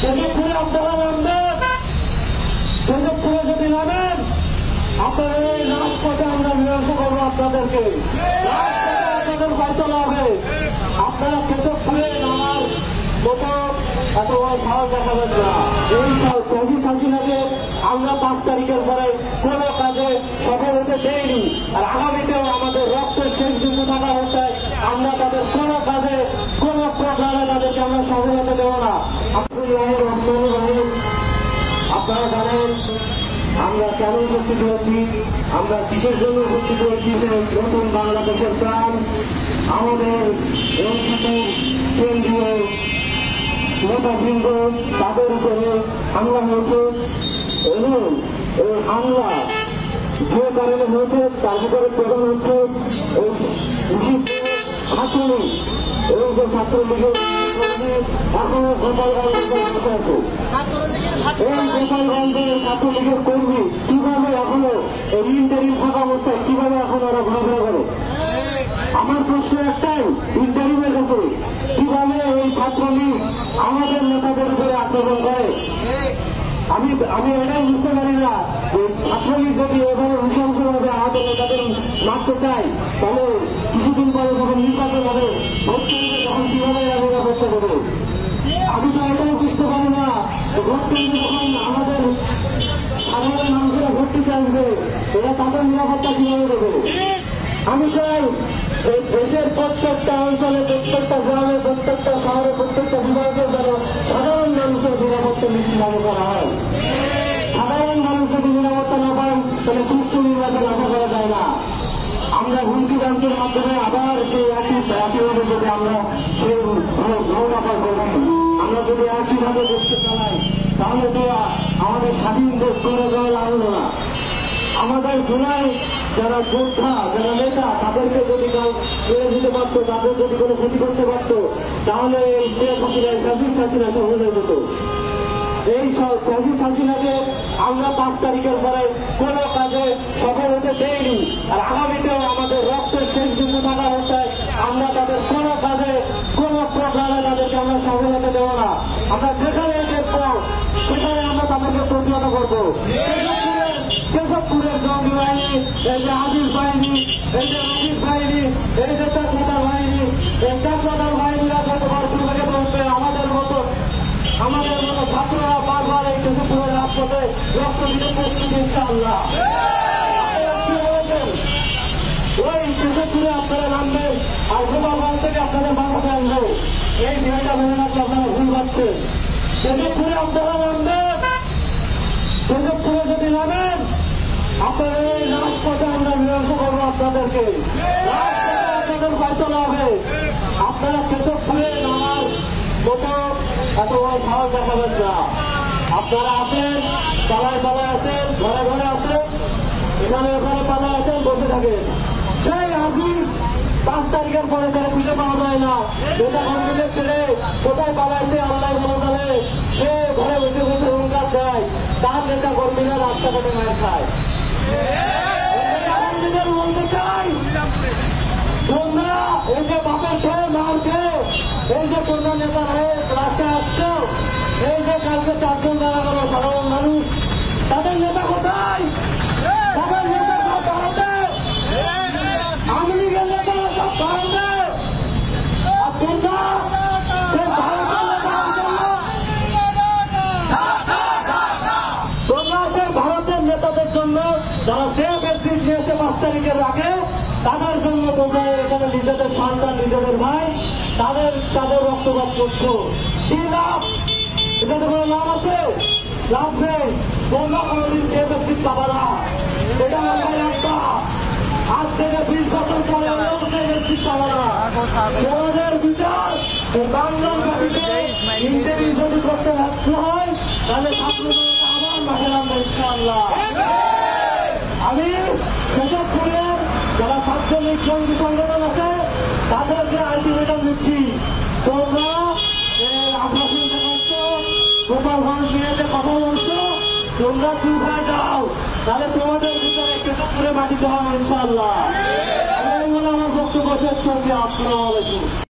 কেশবপুরে আপনারা নামবেন, কেশবপুরে যদি নামেন আপনাদের এই রাজপথে আমরা বিরোধ করবো, আপনাদেরকে আপনাদের ফয়সলা হবে। আপনারা কেশবপুরে নামার মতো এত বড় সাহস দেখাবেন না। এই শহীদ হাসিনাকে আমরা 5 তারিখের পরে কোন কাজে সফল হতে দেয়নি, আর আগামীতেও আমাদের রক্তের শেষ বিন্দু থাকা হচ্ছে আমরা তাদের কোন কাজে কোন প্রকারে তাদেরকে আমরা সফল হতে দেব না। আপনারা জানেন আমরা কেন উপস্থিত হয়েছি, আমরা কিসের জন্য উপস্থিত হয়েছি। নতুন বাংলাদেশের প্রাণ আমাদের কেন্দ্রীয় নেতাবৃন্দ তাদের উপরে হামলা হয়েছে এবং এই হামলা যে কারণে হয়েছে তার উপরে প্রধান হচ্ছে এই ছাত্রলীগ, এই যে ছাত্রলীগের এখনো গোপালগঞ্জের বসে আছে। এই গোপালগঞ্জের ছাত্রলীগের কর্মী কিভাবে এখনো এই ইন্টারিম থাকা অবস্থায় কিভাবে এখন ওরা ঘোরাফেরা করে? আমার প্রশ্ন একটাই, ইন্টারিমের কাছে কিভাবে এই ছাত্রলীগ আমাদের নেতাদের উপরে আক্রমণ করে? আমি এটাই বুঝতে পারি না যে ছাত্রলীগ যদি এভাবে নৃশংসভাবে আমাদের নেতাদের মারতে চায় তাহলে কিছুদিন পরে যখন নির্বাচন হবে ভোট কেন্দ্রে তখন কিভাবে নিরাপত্তা করবে? আমি তো এটাই বুঝতে পারি না ভোট কেন্দ্রে যখন আমাদের সাধারণ মানুষেরা ভোট দিতে আসবে এরা তাদের নিরাপত্তা কিভাবে দেবে? আমি চাই এই দেশের প্রত্যেকটা অঞ্চলে, প্রত্যেকটা গ্রামে, প্রত্যেকটা শহরে, প্রত্যেকটা বিভাগে যেন সাধারণ মানুষের নিরাপত্তা নিশ্চিত করা হয়। সাধারণ মানুষ যদি নিরাপত্তা না পান তাহলে সুষ্ঠু নির্বাচন আশা করা যায় না। আমরা হুমকি ব্যাংকের মাধ্যমে আবার সেই একইভাবে যদি আমরা সেই নৌকাপাল করি, আমরা যদি একইভাবে দেশকে চালাই তাহলে তো আমাদের স্বাধীন দেশ করে দেওয়া লাগলো না। আমাদের জুলাই যারা যোদ্ধা, যারা নেতা তাদেরকে যদি কেউ মেরে দিতে পারত, তাদের যদি কোনো ক্ষতি করতে পারত তাহলে এই শেখ হাসিনার ফ্যাসিস্ট হাসিনা সফল হয়ে যেত। এই ফ্যাসিস্ট হাসিনাকে আমরা 5 তারিখের পরে কোন কাজে সফল হতে দেয়নি, আর আগামীতেও আমাদের রক্তের শেষ বিন্দু থাকা অবস্থায় আমরা তাদের কোন কাজে কোন প্রকারে তাদেরকে আমরা সফল হতে দেব না। আমরা যেখানে দেখবো সেখানে আমরা তাদেরকে প্রতিহত করবো। কেশবপুরের জঙ্গি বাহিনী, এই যে আজিজ বাহিনী, এই যে রশিদ বাহিনী, এই যে চাকমাদার বাহিনী, এই চাকমাদার বাহিনীরা যতবার দুর্ভাগ্য করবে আমাদের মতো ছাত্ররা বারবার এই কেশবপুরের রাজপথে রক্ত দিতে প্রস্তুত ইনশাআল্লাহ। ওই কেশবপুরে আপনারা নামবেন আর গোপালগঞ্জ থেকে আপনাদের বাংলাতে আসবে, এই বিষয়টা মেনে রাখলে আপনারা ভুল পাচ্ছেন। কেশবপুরে আপনারা নামবেন, কেশবপুরে যদি নামেন আপনাদের এই রাজপথে আমরা বিরোধ করবো, আপনাদেরকে আপনাদের ফয়সলা হবে। আপনারা কেশবপুরে নামার মতো এত বড় সাহস দেখাবেন না। আপনারা আছেন, পালায় পালায় আছেন, ঘরে ঘরে আছেন, এখানে ওখানে পালায় আছেন, বসে থাকেন। সেই আজিজ 5 তারিখের পরে তারা খুঁজে পাওয়া যায় না, নেতা কর্মীদের ছেড়ে কোথায় পালাইছে আল্লাহ ভালো জানে। সে ঘরে বসে বসে হুঙ্কার দেয়, তার নেতা কর্মীরা রাস্তাঘাটে মার খায়। বলতে চাই তোমরা এই যে বাপের খেয়ে মার খেয়ে এই যে তোমরা নেতা হয়ে রাস্তায় আসছো, এই যে কালকে 4 জন যারা গেল সাধারণ মানুষ, তাদের নেতা কোথায়? তাদের নেতা সব ভারতে, আওয়ামী লীগের নেতারা সব ভারতে। আর তোমরা সেই ভারতের নেতাদের জন্য যারা সেফ এক্সিট নিয়েছে 5 তারিখের আগে, তাদের জন্য তোমরা এখানে নিজেদের সন্তান, নিজেদের ভাই তাদের রক্তপাত করছো। কি লাভ? এটা তো কোনো লাভ আছে? লাভ নেই। তোমরা কোনোদিন সেফ এক্সিট পাবা না, এটা মাথায় রাখবা। আজ থেকে 20 বছর পরে সেফ এক্সিট পাবা না। তোমাদের বিচার বাংলার বাড়িতে ইন্টারভিউ যদি করতে ব্যর্থ হয় তাহলে ছাত্রদের আবার মাঠে নামবে ইনশাআল্লাহ। আমি কেশবপুরের যারা ছাত্রলীগ জঙ্গি সংগঠন আছে তাদেরকে আলটিমেটাম দিচ্ছি, তোমরা আগ্রাসন দেখাচ্ছ, গোপালগঞ্জ নিয়ে যে কথা বলছো, তোমরা চুপ হয়ে যাও, তাহলে তোমাদের ভিতরে কেশবপুরে মাটিতে হবে ইনশাআল্লাহ। আমি বলে আমার বক্তব্য শেষ করছি। আসসালামু আলাইকুম।